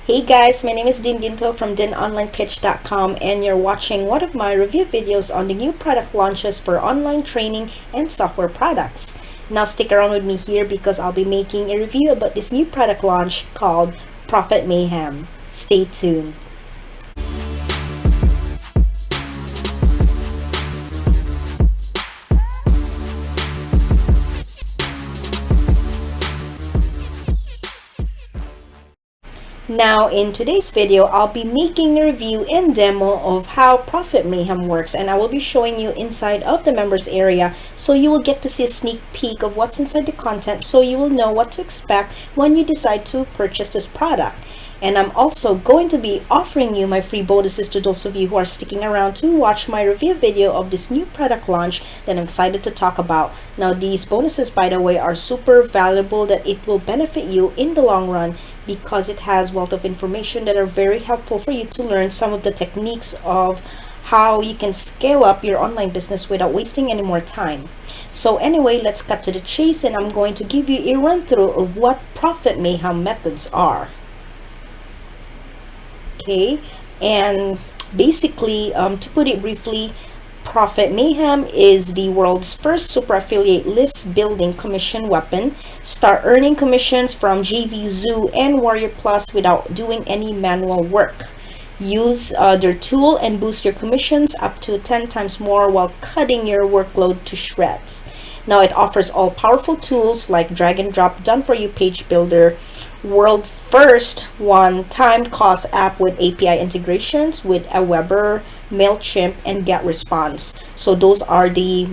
Hey guys, my name is Dean Ginto from dinonlinepitch.com and you're watching one of my review videos on the new product launches for online training and software products. Now stick around with me here because I'll be making a review about this new product launch called Profit Mayhem. Stay tuned. Now in today's video, I'll be making a review and demo of how Profit Mayhem works, and I will be showing you inside of the members area so you will get to see a sneak peek of what's inside the content so you will know what to expect when you decide to purchase this product. And I'm also going to be offering you my free bonuses to those of you who are sticking around to watch my review video of this new product launch that I'm excited to talk about. Now these bonuses, by the way, are super valuable, that it will benefit you in the long run because it has wealth of information that are very helpful for you to learn some of the techniques of how you can scale up your online business without wasting any more time. So anyway, let's cut to the chase, and I'm going to give you a run through of what Profit Mayhem methods are. Okay, and basically, to put it briefly, Profit Mayhem is the world's first super affiliate list building commission weapon. Start earning commissions from JV Zoo and Warrior Plus without doing any manual work. Use their tool and boost your commissions up to 10 times more while cutting your workload to shreds. Now it offers all powerful tools like drag and drop done for you page builder, world first one-time cost app with API integrations with Aweber, MailChimp, and GetResponse. So those are the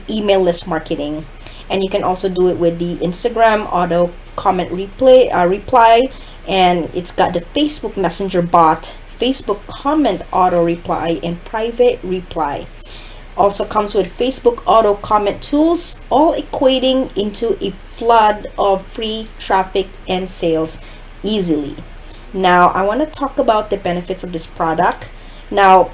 email list marketing. And you can also do it with the Instagram auto comment reply, and it's got the Facebook Messenger bot, Facebook comment auto reply, and private reply. Also comes with Facebook auto comment tools, all equating into a flood of free traffic and sales easily. Now I want to talk about the benefits of this product. Now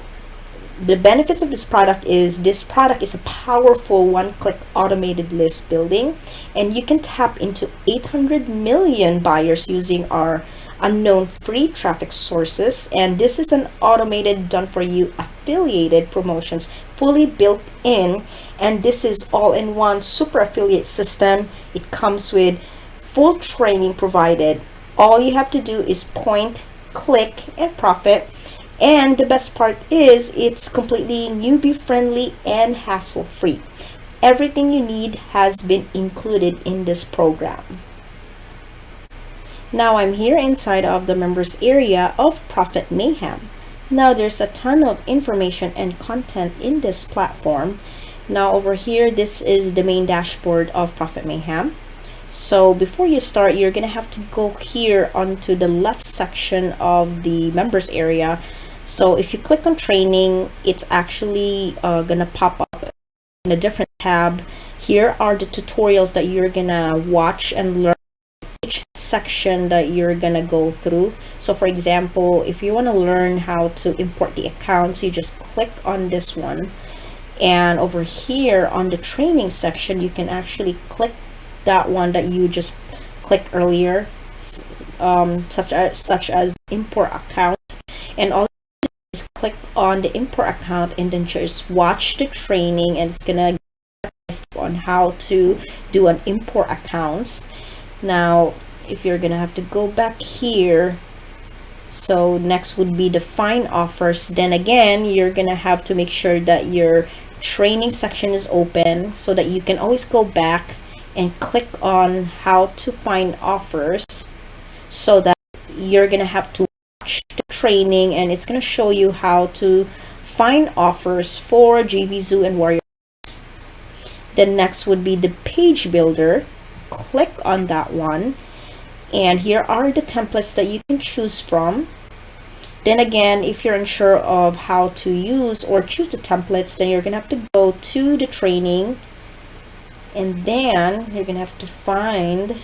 the benefits of this product is a powerful one-click automated list building, and you can tap into 800 million buyers using our unknown free traffic sources. And this is an automated done for you affiliated promotions fully built in, and this is all in one super affiliate system. It comes with full training provided. All you have to do is point, click, and profit. And the best part is it's completely newbie friendly and hassle free. Everything you need has been included in this program. Now I'm here inside of the members area of Profit Mayhem. Now there's a ton of information and content in this platform. Now over here, this is the main dashboard of Profit Mayhem. So before you start, you're gonna have to go here onto the left section of the members area. So if you click on training, it's actually gonna pop up in a different tab. Here are the tutorials that you're gonna watch and learn each section that you're gonna go through. So for example, if you want to learn how to import the accounts, you just click on this one, and over here on the training section you can actually click that one that you just clicked earlier, such as import account, and all you do is click on the import account and then just watch the training, and it's gonna guide on how to do an import account. Now if you're gonna have to go back here, so next would be the find offers. Then again, you're gonna have to make sure that your training section is open so that you can always go back and click on how to find offers, so that you're gonna have to watch the training and it's gonna show you how to find offers for JV Zoo and Warrior. Then next would be the page builder. Click on that one, and here are the templates that you can choose from. Then again, if you're unsure of how to use or choose the templates, then you're gonna have to go to the training, and then you're gonna have to find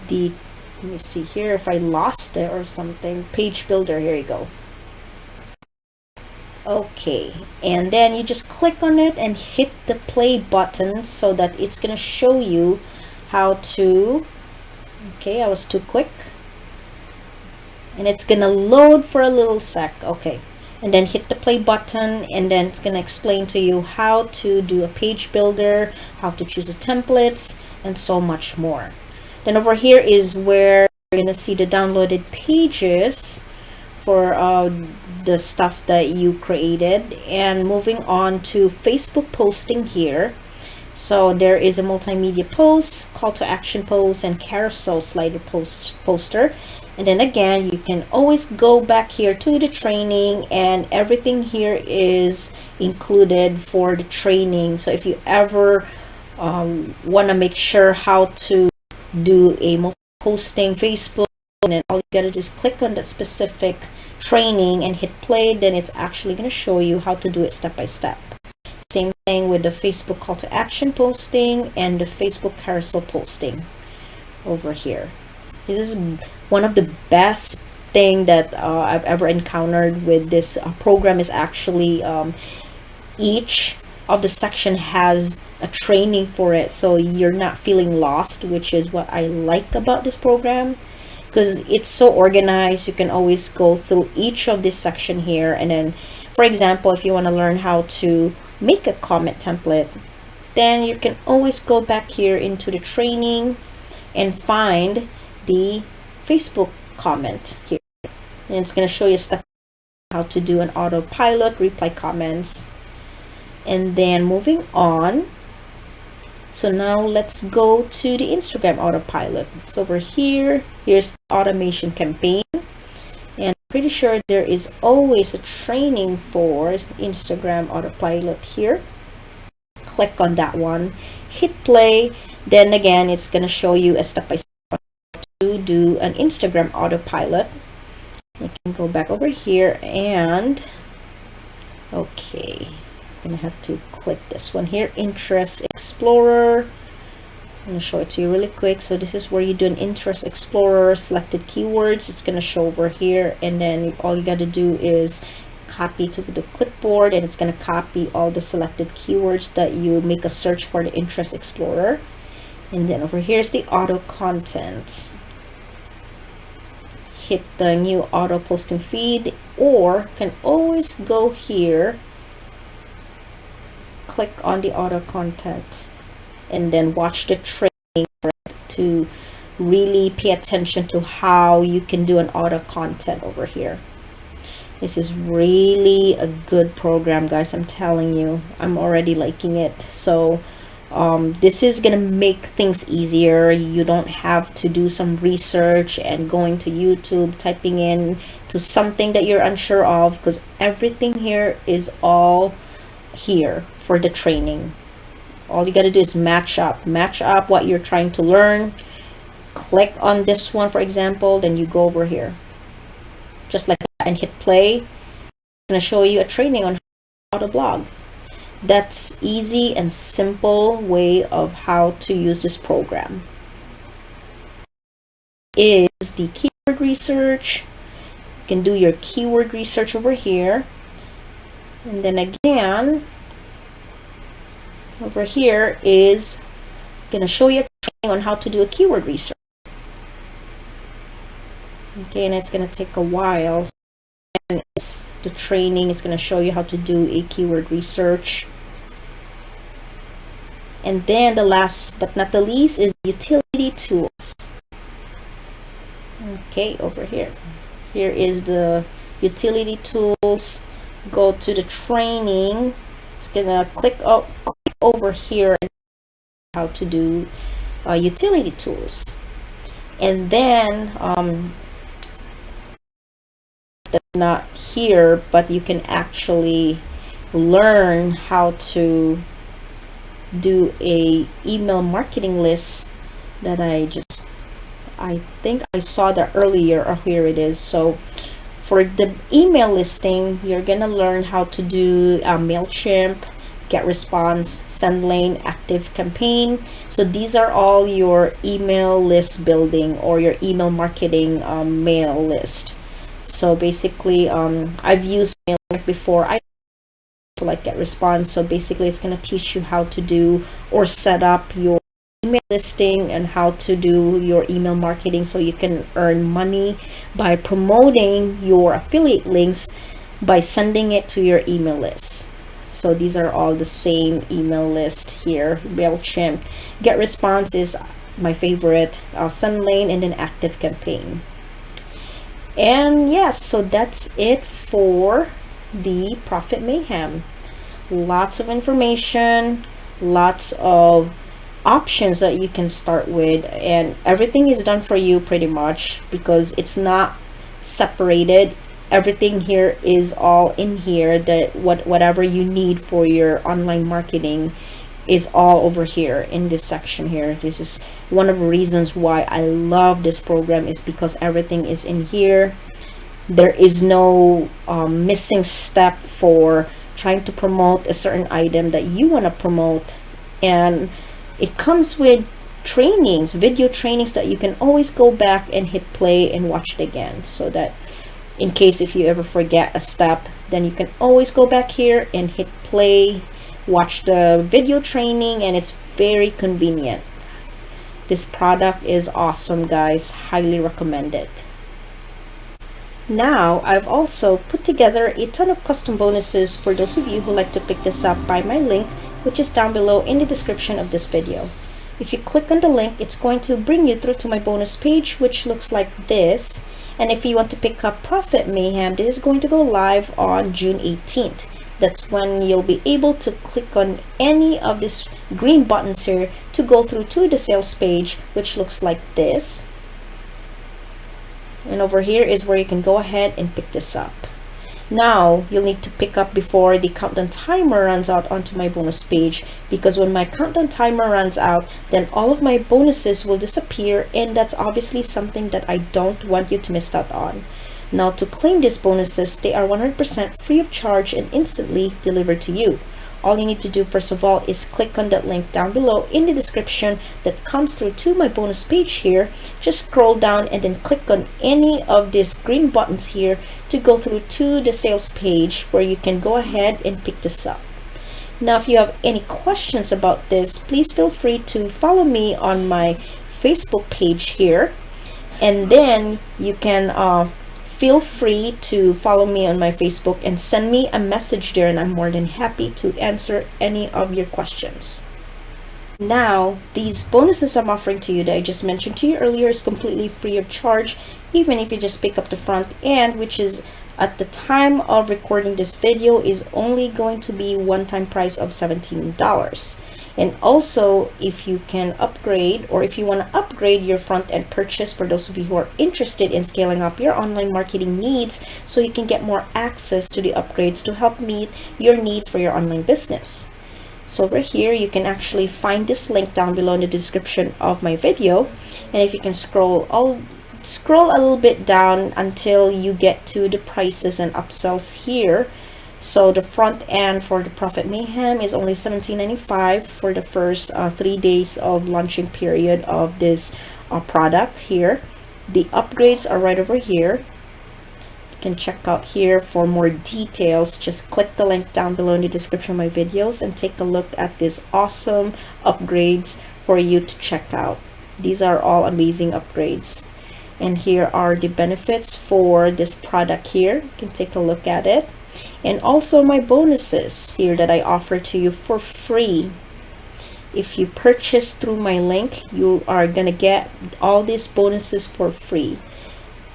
the, let me see here if I lost it or something, page builder. Here you go. Okay, and then you just click on it and hit the play button so that it's gonna show you how to, okay, I was too quick. and it's gonna load for a little sec. Okay, and then hit the play button, and then it's gonna explain to you how to do a page builder, how to choose the templates, and so much more. Then over here is where you're gonna see the downloaded pages for the stuff that you created. And moving on to Facebook posting here. So there is a multimedia post, call to action post, and carousel slider poster. And then again, you can always go back here to the training, and everything here is included for the training. So if you ever want to make sure how to do a multi-posting Facebook, and then all you gotta do is click on that specific training and hit play, then it's actually going to show you how to do it step by step. Same thing with the Facebook call to action posting and the Facebook carousel posting over here. This is one of the best thing that I've ever encountered with this program. Is actually each of the section has a training for it, so you're not feeling lost, which is what I like about this program, because it's so organized. You can always go through each of this section here, and then for example, if you want to learn how to make a comment template, then you can always go back here into the training and find the Facebook comment here, and it's going to show you step how to do an autopilot, reply comments. And then moving on, so now let's go to the Instagram autopilot. So over here, here's the automation campaign, and I'm pretty sure there is always a training for Instagram autopilot here. Click on that one, hit play, then again it's going to show you a step-by-step to do an Instagram autopilot. You can go back over here, and okay, I'm gonna have to click this one here, Interest Explorer. I'm gonna show it to you really quick. So this is where you do an Interest Explorer, selected keywords. It's gonna show over here, and then all you got to do is copy to the clipboard, and it's gonna copy all the selected keywords that you make a search for the Interest Explorer. And then over here is the auto content. Hit the new auto posting feed, or can always go here, click on the auto content, and then watch the training to really pay attention to how you can do an auto content over here. This is really a good program, guys. I'm telling you, I'm already liking it. So this is gonna make things easier. You don't have to do some research and going to YouTube, typing in to something that you're unsure of, because everything here is all here for the training. All you got to do is match up what you're trying to learn. Click on this one, for example, then you go over here just like that and hit play. I'm going to show you a training on how to blog. That's easy and simple way of how to use this program. Is the keyword research. You can do your keyword research over here, and then again over here is going to show you a training on how to do a keyword research. Okay, and it's going to take a while, and the training is going to show you how to do a keyword research. And then the last but not the least is utility tools. Okay, over here is the utility tools. Go to the training. It's gonna click over here how to do utility tools, and then that's not here, but you can actually learn how to do a email marketing list that I think I saw that earlier. Oh, here it is. So for the email listing, you're gonna learn how to do MailChimp, GetResponse, SendLane, Active Campaign. So these are all your email list building or your email marketing mail list. So basically I've used MailChimp before. I like GetResponse. So basically it's going to teach you how to do or set up your email listing and how to do your email marketing so you can earn money by promoting your affiliate links by sending it to your email list. So these are all the same email list here. MailChimp. Get Response is my favorite. SendLane, and then Active Campaign. And yes, so that's it for the Profit Mayhem. Lots of information, lots of options that you can start with, and everything is done for you pretty much because it's not separated. Everything here is all in here, that whatever you need for your online marketing is all over here in this section here. This is one of the reasons why I love this program, is because everything is in here. There is no missing step for trying to promote a certain item that you want to promote, and it comes with trainings, video trainings that you can always go back and hit play and watch it again, so that in case if you ever forget a step, then you can always go back here and hit play, watch the video training, and it's very convenient. This product is awesome, guys. Highly recommend it. Now, I've also put together a ton of custom bonuses for those of you who like to pick this up by my link, which is down below in the description of this video. If you click on the link, it's going to bring you through to my bonus page, which looks like this. And if you want to pick up Profit Mayhem, this is going to go live on June 18th. That's when you'll be able to click on any of these green buttons here to go through to the sales page, which looks like this. And over here is where you can go ahead and pick this up. Now, you'll need to pick up before the countdown timer runs out onto my bonus page, because when my countdown timer runs out, then all of my bonuses will disappear, and that's obviously something that I don't want you to miss out on. Now, to claim these bonuses, they are 100% free of charge and instantly delivered to you. All you need to do first of all is click on that link down below in the description that comes through to my bonus page here. Just scroll down and then click on any of these green buttons here to go through to the sales page, where you can go ahead and pick this up. Now, if you have any questions about this, please feel free to follow me on my Facebook page here, and then you can feel free to follow me on my Facebook and send me a message there, and I'm more than happy to answer any of your questions. Now, these bonuses I'm offering to you that I just mentioned to you earlier is completely free of charge, even if you just pick up the front end, which is at the time of recording this video is only going to be one-time price of $17. And also, if you can upgrade, or if you want to upgrade your front end purchase, for those of you who are interested in scaling up your online marketing needs, so you can get more access to the upgrades to help meet your needs for your online business. So over here, you can actually find this link down below in the description of my video. And if you can scroll a little bit down until you get to the prices and upsells here. So the front end for the Profit Mayhem is only $17.95 for the first 3 days of launching period of this product here. The upgrades are right over here. You can check out here for more details. Just click the link down below in the description of my videos and take a look at these awesome upgrades for you to check out. These are all amazing upgrades. And here are the benefits for this product here. You can take a look at it. And also my bonuses here that I offer to you for free. If you purchase through my link, you are gonna get all these bonuses for free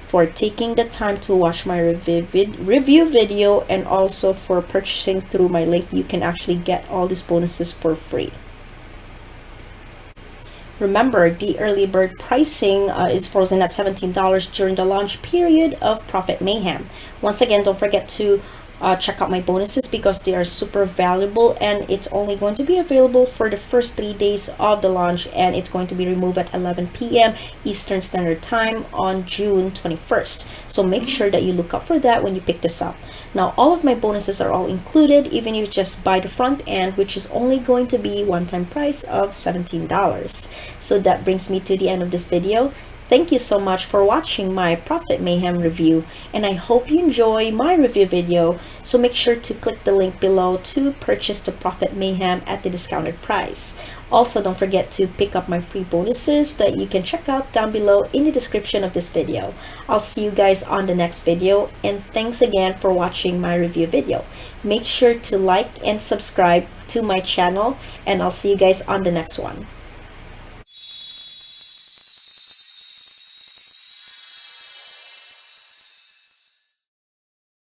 for taking the time to watch my review video, and also for purchasing through my link. You can actually get all these bonuses for free. Remember, the early bird pricing is frozen at $17 during the launch period of Profit Mayhem. Once again, don't forget to check out my bonuses, because they are super valuable, and it's only going to be available for the first 3 days of the launch, and it's going to be removed at 11 p.m. Eastern Standard Time on June 21st. So make sure that you look out for that when you pick this up. Now, all of my bonuses are all included, even if you just buy the front end, which is only going to be one-time price of $17. So that brings me to the end of this video. Thank you so much for watching my Profit Mayhem review, and I hope you enjoy my review video. So make sure to click the link below to purchase the Profit Mayhem at the discounted price. Also, don't forget to pick up my free bonuses that you can check out down below in the description of this video. I'll see you guys on the next video, and thanks again for watching my review video. Make sure to like and subscribe to my channel, and I'll see you guys on the next one.